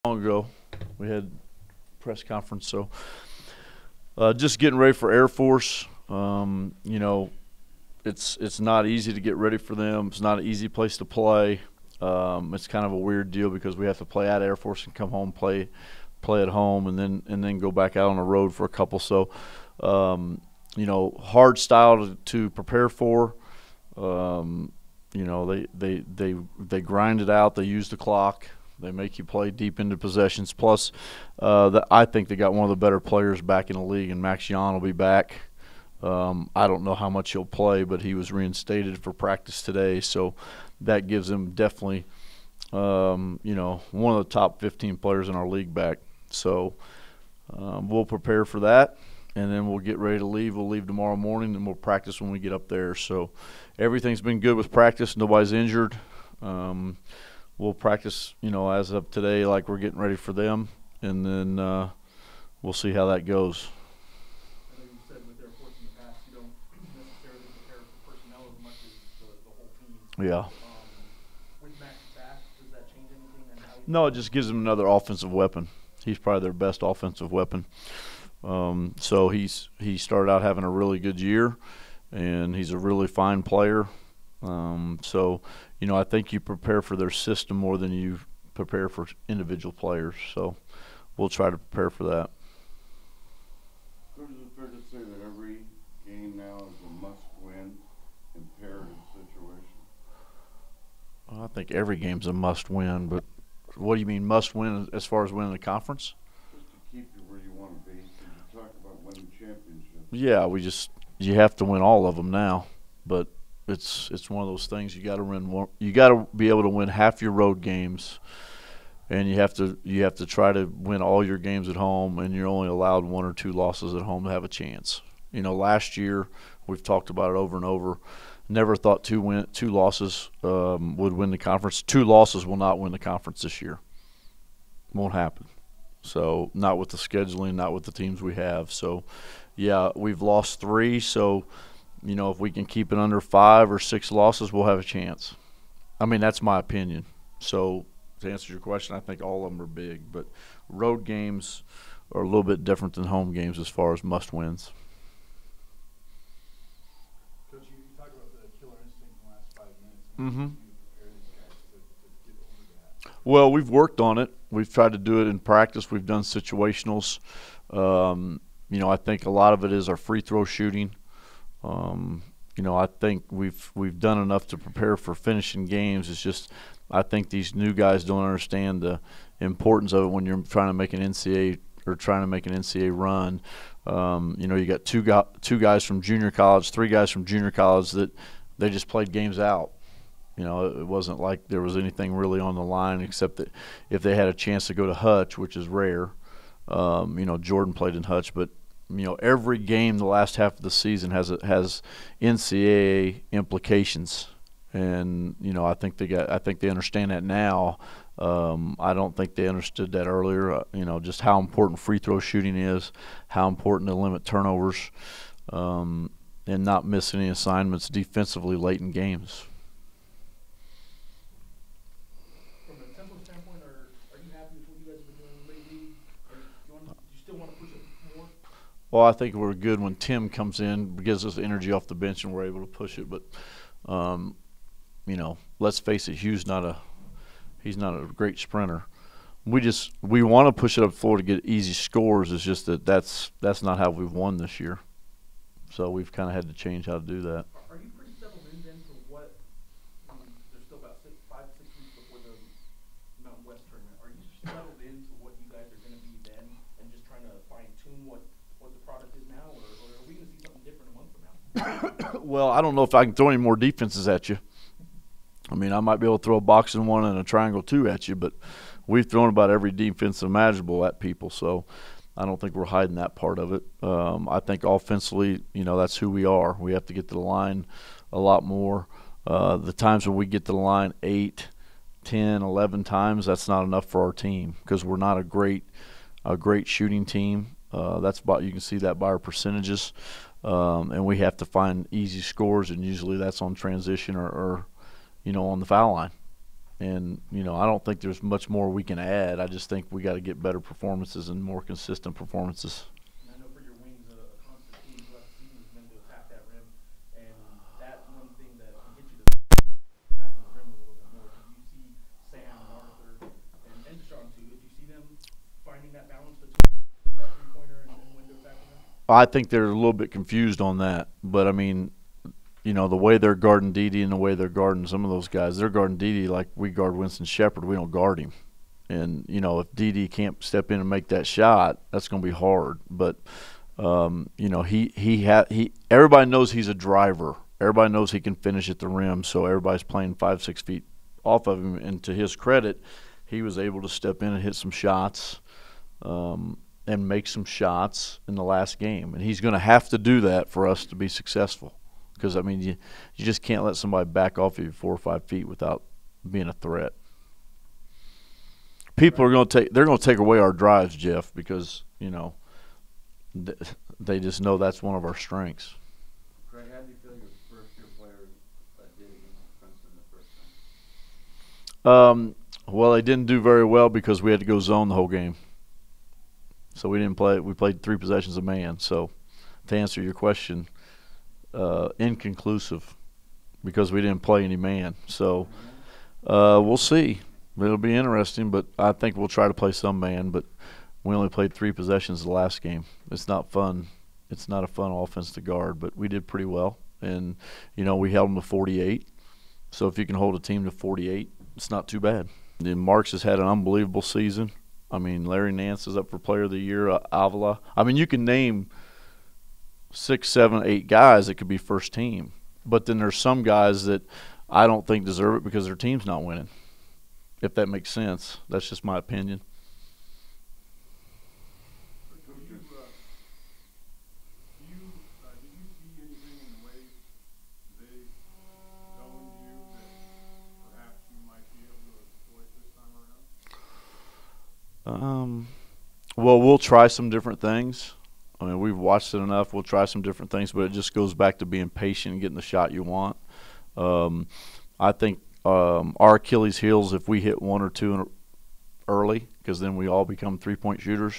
Long ago, we had press conference, so just getting ready for Air Force. It's not easy to get ready for them. It's not an easy place to play. It's kind of a weird deal because we have to play at Air Force and come home, play at home, and then go back out on the road for a couple. So hard style to prepare for. They grind it out. They use the clock. They make you play deep into possessions. Plus, I think they got one of the better players back in the league, and Max Jan will be back. I don't know how much he'll play, but he was reinstated for practice today, so that gives him definitely, one of the top 15 players in our league back. So we'll prepare for that, and then we'll get ready to leave. We'll leave tomorrow morning, and we'll practice when we get up there. So everything's been good with practice. Nobody's injured. We'll practice, as of today, like we're getting ready for them, and then we'll see how that goes. I know you said with Air Force in the past, you don't necessarily prepare for personnel as much as the whole team. Yeah. With Max back, does that change anything? No, it just gives them another offensive weapon. He's probably their best offensive weapon. So he started out having a really good year, and he's a really fine player. I think you prepare for their system more than you prepare for individual players. So we'll try to prepare for that. So is it fair to say that every game now is a must-win imperative situation? Well, I think every game's a must-win, but what do you mean must-win as far as winning the conference? Just to keep you where you want to be. Because you talk about winning championships. Yeah, you have to win all of them now, but it's one of those things you got to win. You got to be able to win half your road games, and you have to try to win all your games at home, and you're only allowed 1 or 2 losses at home to have a chance. Last year we've talked about it over and over. Never thought 2 losses would win the conference. 2 losses will not win the conference this year. Won't happen. So not with the scheduling, not with the teams we have. So yeah, we've lost 3. So if we can keep it under 5 or 6 losses, we'll have a chance. I mean, that's my opinion. So to answer your question, I think all of them are big, but road games are a little bit different than home games as far as must-wins. Coach, you talked about the killer instinct in the last 5 minutes. Mm-hmm. You prepare these guys to get over that. Well, we've worked on it. We've tried to do it in practice. We've done situationals. I think a lot of it is our free throw shooting. I think we've done enough to prepare for finishing games. It's just I think these new guys don't understand the importance of it when you're trying to make an NCAA or trying to make an NCAA run. You got two guys from junior college, 3 guys from junior college that they just played games out. It wasn't like there was anything really on the line except that if they had a chance to go to Hutch, which is rare. Jordan played in Hutch, but every game the last half of the season has NCAA implications, and I think they understand that now. I don't think they understood that earlier. Just how important free throw shooting is, how important to limit turnovers, and not miss any assignments defensively late in games. From a tempo standpoint, are you happy with what you guys have been doing lately? Or do you still want to push it more? Well, I think we're good when Tim comes in, gives us energy off the bench, and we're able to push it. But, let's face it, he's not a great sprinter. We want to push it up the floor to get easy scores. It's just that's not how we've won this year. So we've kind of had to change how to do that. Are you pretty settled in then to what? There's still about 5-6 weeks before the Mountain West tournament. Are you settled into what you guys are going to be then, and just trying to fine tune what the product is now, or are we going to see something different a month from now? Well, I don't know if I can throw any more defenses at you. I mean, I might be able to throw a boxing 1 and a triangle 2 at you, but we've thrown about every defense imaginable at people, so I don't think we're hiding that part of it. I think offensively, that's who we are. We have to get to the line a lot more. The times when we get to the line 8, 10, 11 times, that's not enough for our team because we're not a great shooting team. You can see that by our percentages. And we have to find easy scores, and usually that's on transition or on the foul line. And, you know, I don't think there's much more we can add. I just think we got to get better performances and more consistent performances. And I know for your wings, a constant theme throughout the season has been to attack that rim, and that one thing that can get you to attacking the rim a little bit more. Did you see Sam and Arthur and Deshaun too? Did you see them finding that balance between that three-pointer and window attacking them? I think they're a little bit confused on that. But, I mean, you know, the way they're guarding Dede and the way they're guarding some of those guys, they're guarding Dede like we guard Winston Shepard. We don't guard him. And, you know, if Dede can't step in and make that shot, that's going to be hard. But, you know, everybody knows he's a driver. Everybody knows he can finish at the rim, so everybody's playing 5-6 feet off of him. And to his credit, he was able to step in and hit some shots and make some shots in the last game. And he's going to have to do that for us to be successful. Because, I mean, you just can't let somebody back off of you 4 or 5 feet without being a threat. People are going to take away our drives, Jeff, because, you know, they just know that's one of our strengths. Craig, how do you feel your first-year players did against Princeton the first time? Well, they didn't do very well because we had to go zone the whole game. So we didn't play. We played 3 possessions a man. So to answer your question, inconclusive because we didn't play any man. So we'll see. It'll be interesting, but I think we'll try to play some man. But we only played 3 possessions the last game. It's not fun. It's not a fun offense to guard, but we did pretty well. And, you know, we held them to 48. So if you can hold a team to 48, it's not too bad. And Marks has had an unbelievable season. I mean, Larry Nance is up for Player of the Year. Avila. I mean, you can name 6, 7, 8 guys that could be first team. But then there's some guys that I don't think deserve it because their team's not winning. If that makes sense. That's just my opinion. Did you see anything in the way they zoned you that perhaps you might be able to exploit this time around? Well, we'll try some different things. I mean, we've watched it enough. We'll try some different things, but it just goes back to being patient and getting the shot you want. I think our Achilles heels if we hit 1 or 2 early, because then we all become 3-point shooters,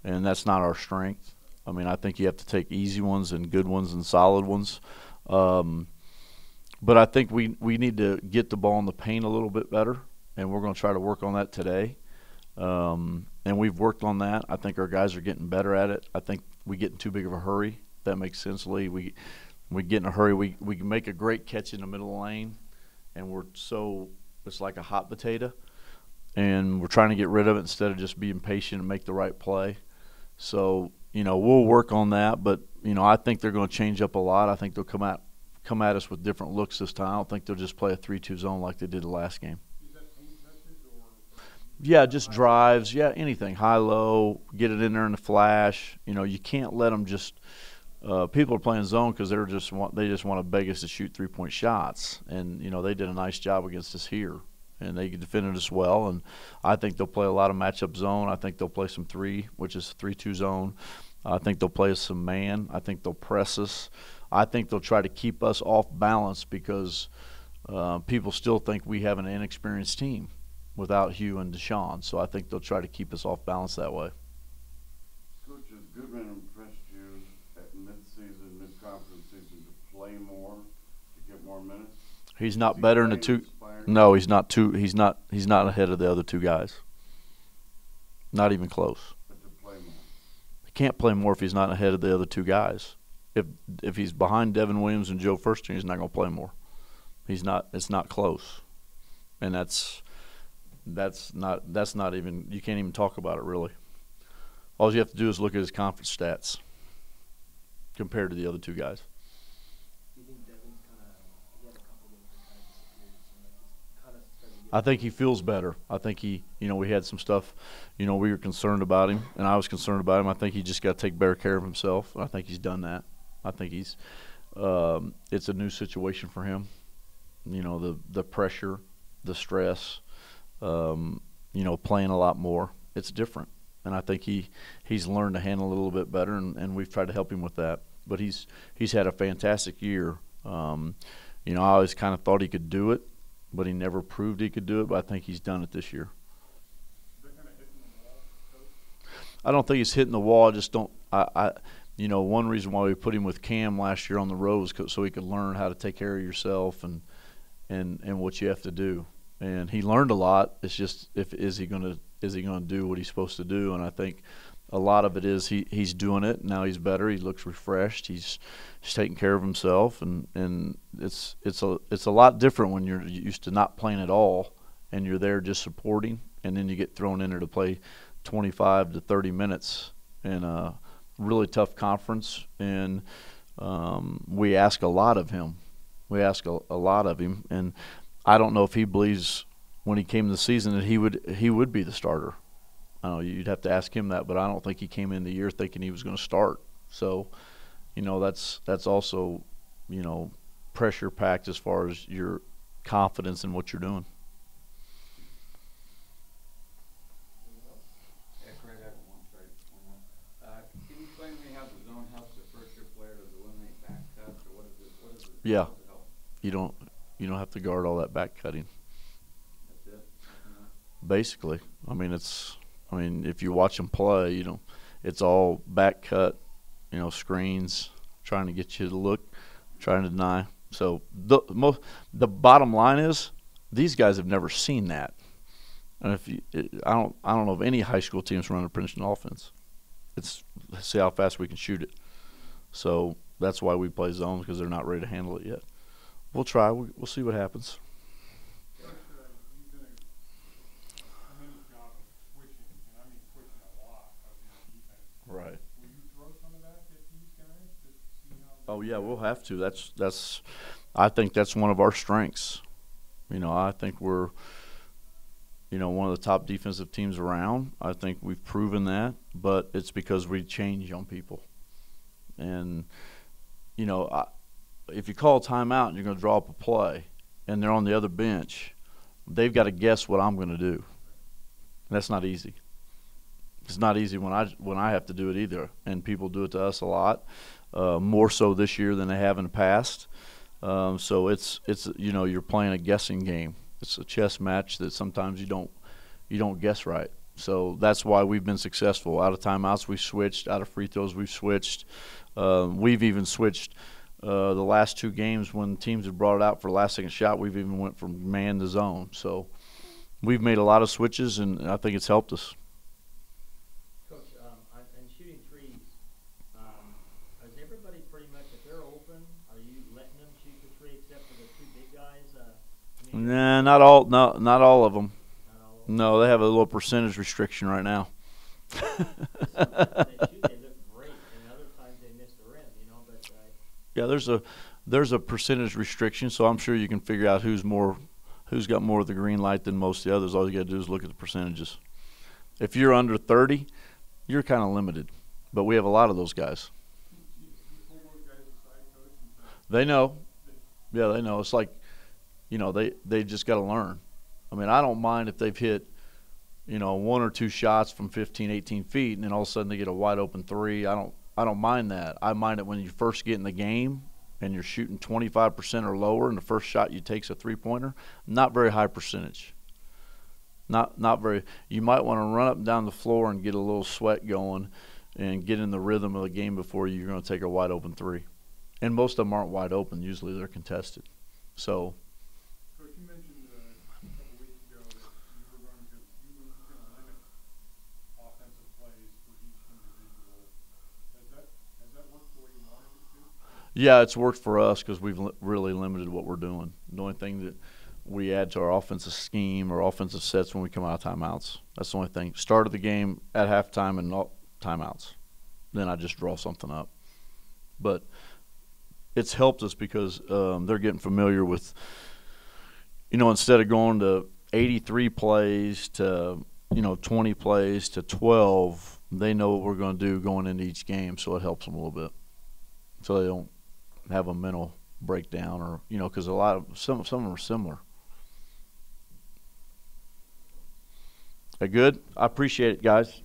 and that's not our strength. I mean, I think you have to take easy ones and good ones and solid ones. But I think we need to get the ball in the paint a little bit better, and we're going to try to work on that today. And we've worked on that. I think our guys are getting better at it. I think we get in too big of a hurry. If that makes sense, Lee. We get in a hurry. We can make a great catch in the middle of the lane, and it's like a hot potato, and we're trying to get rid of it instead of just being patient and make the right play. So, you know, we'll work on that, but, you know, I think they're going to change up a lot. I think they'll come at us with different looks this time. I don't think they'll just play a 3-2 zone like they did the last game. Is that paint tested or? Yeah, just drives. Yeah, anything. High-low, get it in there in the flash. You know, you can't let them just people are playing zone because they just want to beg us to shoot 3-point shots. And, you know, they did a nice job against us here. And they defended us well. And I think they'll play a lot of matchup zone. I think they'll play some 3, which is 3-2 zone. I think they'll play us some man. I think they'll press us. I think they'll try to keep us off balance because people still think we have an inexperienced team without Hugh and Deshaun. So I think they'll try to keep us off balance that way. Coach, has Goodman impressed you at mid-season, mid-conference season to play more, to get more minutes? He's not better than the 2. No, he's not He's not ahead of the other 2 guys. Not even close. But to play more. He can't play more if he's not ahead of the other 2 guys. If he's behind Devin Williams and Joe Fursten, he's not going to play more. He's not. It's not close, and that's not even. You can't even talk about it really. All you have to do is look at his conference stats compared to the other 2 guys. Do you think Devin's he had a couple of disappeared, so he's I think he feels better. I think we had some stuff, we were concerned about him, and I was concerned about him. I think he just got to take better care of himself, and I think he's done that. I think it's a new situation for him. The pressure, the stress, playing a lot more. It's different, and I think he's learned to handle it a little bit better, and we've tried to help him with that. But he's had a fantastic year. I always kind of thought he could do it. but he never proved he could do it. But I think he's done it this year. They're kind of hitting the wall, coach. I don't think he's hitting the wall. I just don't. One reason why we put him with Cam last year on the road was so he could learn how to take care of yourself and what you have to do. And he learned a lot. It's just is he gonna do what he's supposed to do? And I think a lot of it is he's doing it now. He's better. He looks refreshed. He's taking care of himself, and it's a lot different when you're used to not playing at all and you're there just supporting, and then you get thrown in there to play 25 to 30 minutes in a really tough conference. And we ask a lot of him. We ask a lot of him, and I don't know if he believes when he came to the season that he would be the starter. I don't know, you'd have to ask him that, but I don't think he came in the year thinking he was going to start. So, that's also, pressure packed as far as your confidence in what you're doing. Yeah, Craig, I have one more. Can you explain to me how the zone helps the first year player to eliminate back cuts, or what is it? Yeah. How does it help? You don't have to guard all that back cutting. That's it? Nothing else? Basically, if you watch them play, it's all back cut, screens, trying to get you to look, trying to deny. So the bottom line is these guys have never seen that. And I don't know of any high school teams running a Princeton offense. Let's see how fast we can shoot it. So that's why we play zones, because they're not ready to handle it yet. We'll try. We'll see what happens. Coach, you've done a tremendous job of switching, and I mean switching a lot of your defense. Right. Will you throw some of that at these guys to see how? Oh yeah, we'll have to. I think that's one of our strengths. I think we're, one of the top defensive teams around. I think we've proven that, but it's because we change on people. And, if you call a timeout and you're going to draw up a play and they're on the other bench, they've got to guess what I'm going to do. And that's not easy. It's not easy when I have to do it either. And people do it to us a lot, more so this year than they have in the past. So it's you're playing a guessing game. It's a chess match that sometimes you don't guess right. So that's why we've been successful. Out of timeouts we've switched. Out of free throws we've switched. We've even switched the last two games when teams have brought it out for last second shot. We've even went from man to zone. So we've made a lot of switches, and I think it's helped us. Coach, and shooting threes, is everybody pretty much, if they're open, are you letting them shoot the three except for the two big guys? Nah, not all. No, not all of them. Not all of them. No, they have a little percentage restriction right now. Sometimes they shoot, they look great, and other times they miss the rim, but Yeah, there's a percentage restriction, so I'm sure you can figure out who's got more of the green light than most of the others. All you got to do is look at the percentages. If you're under 30, you're kind of limited, but we have a lot of those guys. You pull those guys aside, coach, and say, They know. Yeah, they know. It's like, they just got to learn. I don't mind if they've hit, one or two shots from 15, 18 feet, and then all of a sudden they get a wide open three. I don't mind that. I mind it when you first get in the game and you're shooting 25% or lower, and the first shot you take's a three-pointer. Not very high percentage. Not very. You might want to run up and down the floor and get a little sweat going and get in the rhythm of the game before you're going to take a wide open three. And most of them aren't wide open. Usually they're contested. So. Coach, you mentioned a couple weeks ago that you were going to limit offensive plays for each individual. Has that worked the way you wanted it to? Yeah, it's worked for us because we've really limited what we're doing. The only thing that we add to our offensive scheme or offensive sets when we come out of timeouts. That's the only thing. Start of the game at halftime and not timeouts. Then I just draw something up. But it's helped us because they're getting familiar with, instead of going to 83 plays to, 20 plays to 12, they know what we're going to do going into each game, so it helps them a little bit. So they don't have a mental breakdown or, because some of them are similar. That good? I appreciate it, guys.